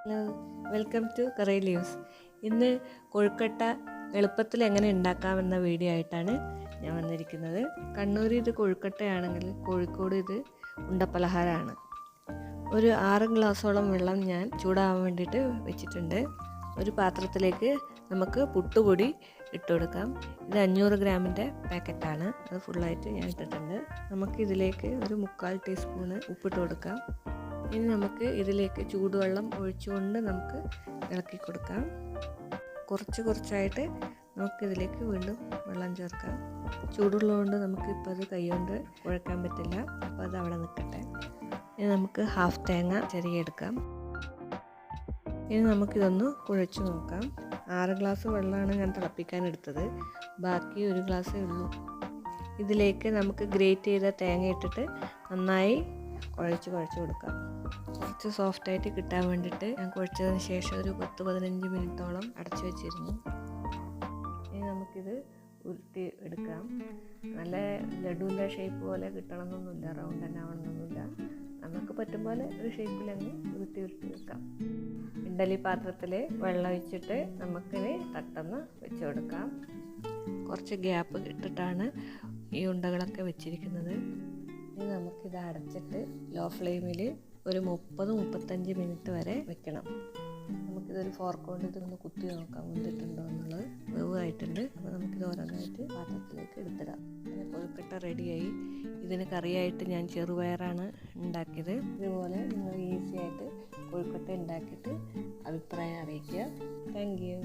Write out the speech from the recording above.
Hello, welcome to curry leaves. ഇന്ന് കൊഴുക്കട്ട എളുപ്പത്തിൽ എങ്ങനെ ഉണ്ടാക്കാമെന്ന വീഡിയോ ആയിട്ടാണ് ഞാൻ വന്നിരിക്കുന്നത്. കണ്ണൂർ ഇത് കൊഴുക്കട്ടയാണെങ്കിൽ കോഴിക്കോട് ഇത് ഉണ്ടപ്പലഹാരമാണ്. ഒരു 6 ഗ്ലാസോളം വെള്ളം ഞാൻ ചൂടാവാൻ വേണ്ടിയിട്ട് വെച്ചിട്ടുണ്ട്. ഒരു പാത്രത്തിലേക്ക് നമുക്ക് പുട്ടുപൊടി ഇട്ട് കൊടുക്കാം. ഇത് 500 ഗ്രാമിൻ്റെ പാക്കറ്റാണ്. അത് ഫുള്ളായിട്ട് ഞാൻ ഇട്ടിട്ടുണ്ട്. നമുക്കിതിലേക്ക് ഒരു 3/4 ടീസ്പൂണ് ഉപ്പിട്ട് കൊടുക്കാം. ഇനി നമുക്ക് ഇതിലേക്ക് ചൂടുവെള്ളം ഒഴിച്ചുകൊണ്ട് നമുക്ക് ഇളക്കി കൊടുക്കാം. കുറച്ചായിട്ട് നമുക്കിതിലേക്ക് വീണ്ടും വെള്ളം ചേർക്കാം. ചൂടുള്ളതുകൊണ്ട് നമുക്കിപ്പോൾ അത് കൈകൊണ്ട് കുഴക്കാൻ പറ്റില്ല, അപ്പോൾ അത് അവിടെ നിൽക്കട്ടെ. ഇനി നമുക്ക് ഹാഫ് തേങ്ങ ചെറിയെടുക്കാം. ഇനി നമുക്കിതൊന്ന് കുഴച്ച് നോക്കാം. 6 ഗ്ലാസ് വെള്ളമാണ് ഞാൻ തിളപ്പിക്കാൻ എടുത്തത്, ബാക്കി 1 ഗ്ലാസ്സേ ഉള്ളൂ. ഇതിലേക്ക് നമുക്ക് ഗ്രേറ്റ് ചെയ്ത തേങ്ങ ഇട്ടിട്ട് നന്നായി കുഴച്ച് കൊടുക്കാം. കുറച്ച് സോഫ്റ്റായിട്ട് കിട്ടാൻ വേണ്ടിയിട്ട് ഞാൻ കുഴച്ചതിന് ശേഷം ഒരു 10-15 മിനിറ്റോളം അടച്ചു വെച്ചിരുന്നു. ഇനി നമുക്കിത് ഉരുട്ടി എടുക്കാം. നല്ല ലഡുവിൻ്റെ ഷേപ്പ് പോലെ കിട്ടണമെന്നൊന്നുമില്ല, റൗണ്ട് തന്നെ ആവണമെന്നൊന്നുമില്ല. നമുക്ക് പറ്റും പോലെ ഒരു ഷേപ്പിലങ്ങ് ഉരുട്ടി വെക്കാം. ഇഡ്ഡലി പാത്രത്തിൽ വെള്ളം ഒഴിച്ചിട്ട് നമുക്കിത് തട്ടന്ന് വെച്ച് കൊടുക്കാം. കുറച്ച് ഗ്യാപ്പ് ഇട്ടിട്ടാണ് ഈ ഉണ്ടകളൊക്കെ വെച്ചിരിക്കുന്നത്. ഇനി നമുക്കിത് അടച്ചിട്ട് ലോ ഫ്ലെയിമിൽ ഒരു 30-35 മിനിറ്റ് വരെ വെക്കണം. നമുക്കിതൊരു ഫോർക്ക് കൊണ്ട് ഇതൊന്ന് കുത്തി നോക്കാം വെന്തിട്ടുണ്ടോ എന്നുള്ളത്. വേവായിട്ടുണ്ട്. അപ്പോൾ നമുക്കിത് ഓരോന്നായിട്ട് പാത്രത്തിലേക്ക് എടുത്തിടാം. അങ്ങനെ കൊഴുക്കട്ട റെഡിയായി. ഇതിന് കറിയായിട്ട് ഞാൻ ചെറുപയറാണ് ഉണ്ടാക്കിയത്. ഇതുപോലെ നിങ്ങൾ ഈസി ആയിട്ട് കൊഴുക്കട്ട ഉണ്ടാക്കിയിട്ട് അഭിപ്രായം അറിയിക്കുക. Thank you.